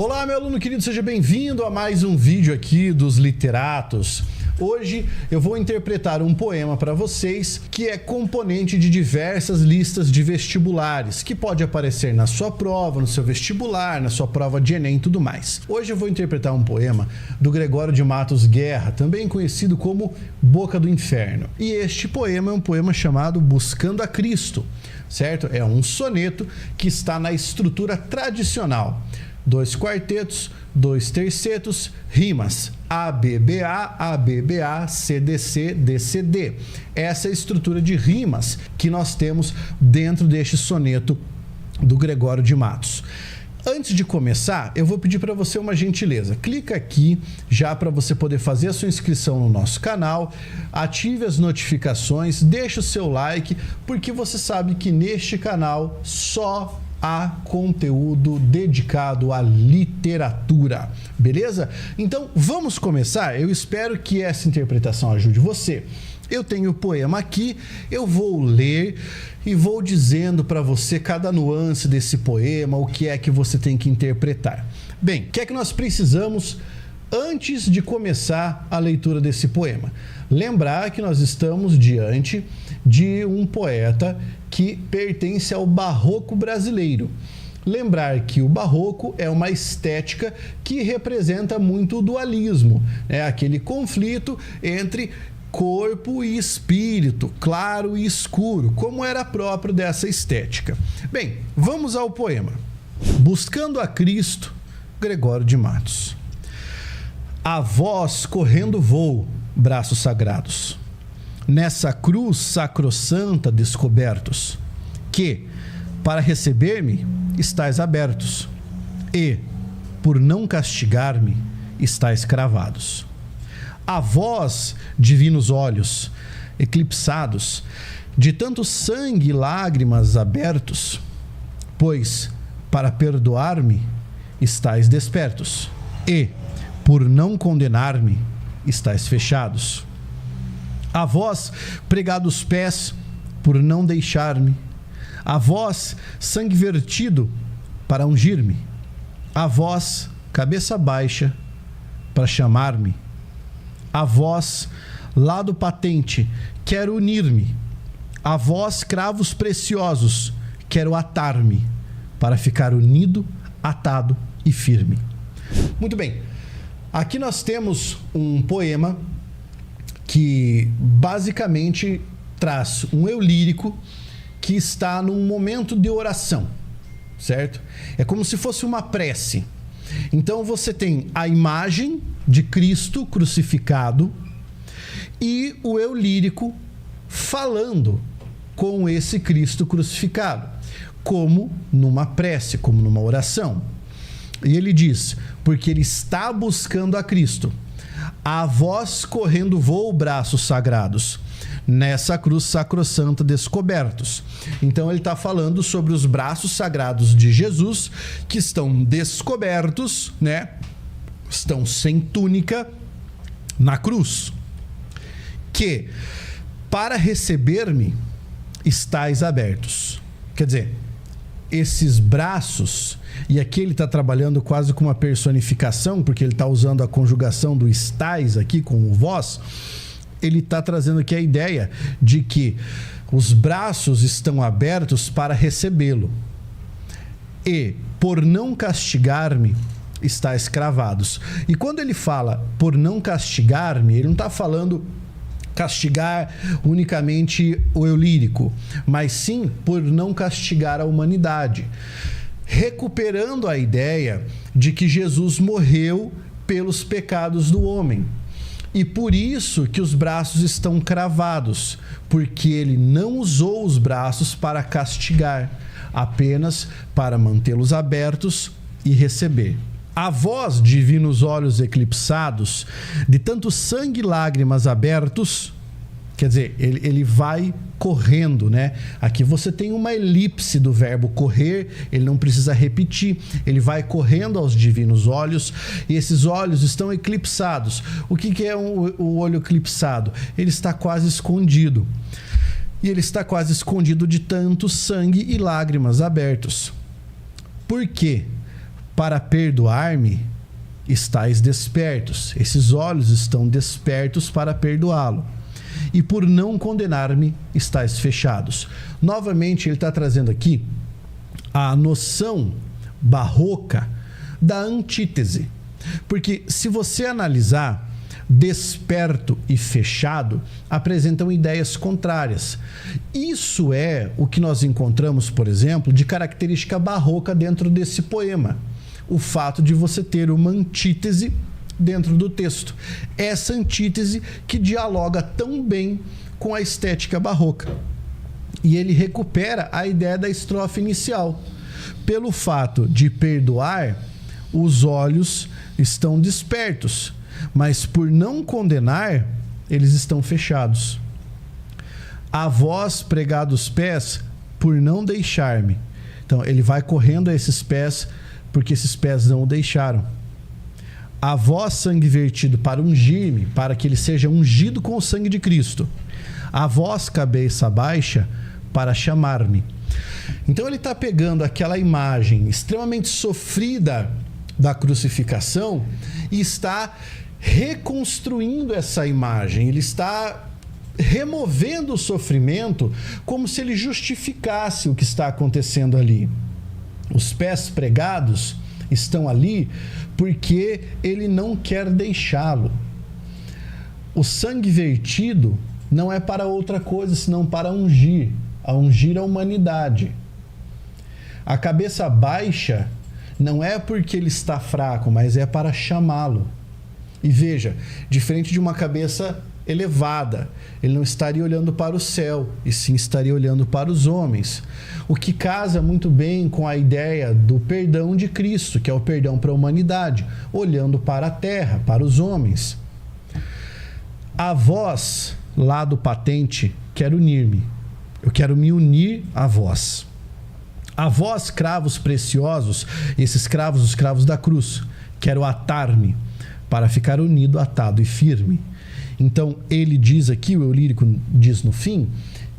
Olá, meu aluno querido, seja bem-vindo a mais um vídeo aqui dos Literatos. Hoje eu vou interpretar um poema para vocês que é componente de diversas listas de vestibulares, que pode aparecer na sua prova, no seu vestibular, na sua prova de Enem e tudo mais. Hoje eu vou interpretar um poema do Gregório de Matos Guerra, também conhecido como Boca do Inferno. E este poema é um poema chamado Buscando a Cristo, certo? É um soneto que está na estrutura tradicional. 2 quartetos, 2 tercetos, rimas ABBA, ABBA, CDC, DCD. Essa é a estrutura de rimas que nós temos dentro deste soneto do Gregório de Matos. Antes de começar, eu vou pedir para você uma gentileza. Clica aqui já para você poder fazer a sua inscrição no nosso canal, ative as notificações, deixe o seu like, porque você sabe que neste canal só há conteúdo dedicado à literatura, beleza? Então vamos começar. Eu espero que essa interpretação ajude você. Eu tenho o poema aqui, eu vou ler e vou dizendo para você cada nuance desse poema, o que é que você tem que interpretar. Bem, o que é que nós precisamos antes de começar a leitura desse poema? Lembrar que nós estamos diante de um poeta que pertence ao barroco brasileiro. Lembrar que o barroco é uma estética que representa muito o dualismo, né? Aquele conflito entre corpo e espírito, claro e escuro, como era próprio dessa estética. Bem, vamos ao poema. Buscando a Cristo, Gregório de Matos. A vós correndo vou, braços sagrados, nessa cruz sacrossanta descobertos, que, para receber-me, estáis abertos, e, por não castigar-me, estáis cravados. A vós, divinos olhos, eclipsados, de tanto sangue e lágrimas abertos, pois, para perdoar-me, estáis despertos, e, por não condenar-me, estáis fechados. A vós, pregados pés, por não deixar-me. A vós, sangue vertido, para ungir-me. A vós, cabeça baixa, para chamar-me. A vós, lado patente, quero unir-me. A vós, cravos preciosos, quero atar-me, para ficar unido, atado e firme. Muito bem. Aqui nós temos um poema que basicamente traz um eu lírico que está num momento de oração, certo? É como se fosse uma prece. Então você tem a imagem de Cristo crucificado e o eu lírico falando com esse Cristo crucificado, como numa prece, como numa oração. E ele diz, porque ele está buscando a Cristo. A vós correndo vou, braços sagrados, nessa cruz sacrossanta descobertos. Então ele está falando sobre os braços sagrados de Jesus, que estão descobertos, né? Estão sem túnica na cruz. Que, para receber-me, estáis abertos. Quer dizer, esses braços, e aqui ele está trabalhando quase com uma personificação, porque ele está usando a conjugação do estais aqui com o vós, ele está trazendo aqui a ideia de que os braços estão abertos para recebê-lo. E, por não castigar-me, estáis cravados. E quando ele fala por não castigar-me, ele não está falando castigar unicamente o eu lírico, mas sim por não castigar a humanidade, recuperando a ideia de que Jesus morreu pelos pecados do homem. E por isso que os braços estão cravados, porque ele não usou os braços para castigar, apenas para mantê-los abertos e receber. A vós, divinos olhos eclipsados, de tanto sangue e lágrimas abertos, quer dizer, ele vai correndo, né? Aqui você tem uma elipse do verbo correr, ele não precisa repetir, ele vai correndo aos divinos olhos, e esses olhos estão eclipsados. O que é o olho eclipsado? Ele está quase escondido. E ele está quase escondido de tanto sangue e lágrimas abertos. Por quê? para perdoar-me, estáis despertos. Esses olhos estão despertos para perdoá-lo. E por não condenar-me, estáis fechados. Novamente, ele está trazendo aqui a noção barroca da antítese. Porque se você analisar, desperto e fechado apresentam ideias contrárias. Isso é o que nós encontramos, por exemplo, de característica barroca dentro desse poema. O fato de você ter uma antítese dentro do texto. Essa antítese que dialoga tão bem com a estética barroca. E ele recupera a ideia da estrofe inicial. Pelo fato de perdoar, os olhos estão despertos, mas por não condenar, eles estão fechados. A vós pregado os pés, por não deixar-me. Então, ele vai correndo a esses pés, porque esses pés não o deixaram. A vós sangue vertido para ungir-me, para que ele seja ungido com o sangue de Cristo. A vós cabeça baixa, para chamar-me. Então, ele está pegando aquela imagem extremamente sofrida da crucificação e está reconstruindo essa imagem. Ele está removendo o sofrimento como se ele justificasse o que está acontecendo ali. Os pés pregados estão ali porque ele não quer deixá-lo. O sangue vertido não é para outra coisa senão para ungir a humanidade. A cabeça baixa não é porque ele está fraco, mas é para chamá-lo. E veja, diferente de uma cabeça elevada, ele não estaria olhando para o céu, e sim estaria olhando para os homens. O que casa muito bem com a ideia do perdão de Cristo, que é o perdão para a humanidade, olhando para a terra, para os homens. A vós, lado patente, quero unir-me. Eu quero me unir a vós. A vós, cravos preciosos, esses cravos, os cravos da cruz, quero atar-me para ficar unido, atado e firme. Então, ele diz aqui, o eu lírico diz no fim,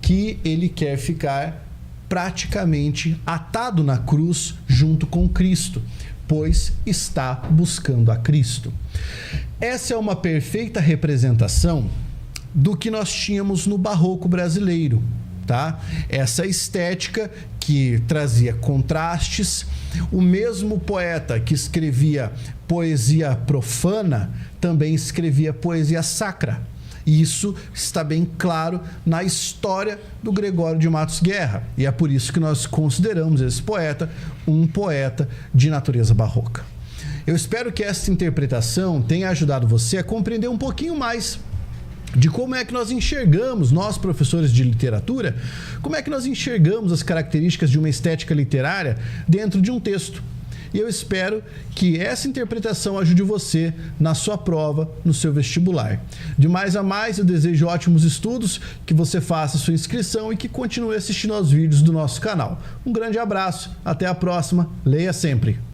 que ele quer ficar praticamente atado na cruz junto com Cristo, pois está buscando a Cristo. Essa é uma perfeita representação do que nós tínhamos no barroco brasileiro. Tá? Essa estética que trazia contrastes. O mesmo poeta que escrevia poesia profana também escrevia poesia sacra. E isso está bem claro na história do Gregório de Matos Guerra. E é por isso que nós consideramos esse poeta um poeta de natureza barroca. Eu espero que essa interpretação tenha ajudado você a compreender um pouquinho mais de como é que nós enxergamos, nós professores de literatura, como é que nós enxergamos as características de uma estética literária dentro de um texto. E eu espero que essa interpretação ajude você na sua prova, no seu vestibular. De mais a mais, eu desejo ótimos estudos, que você faça a sua inscrição e que continue assistindo aos vídeos do nosso canal. Um grande abraço, até a próxima, leia sempre!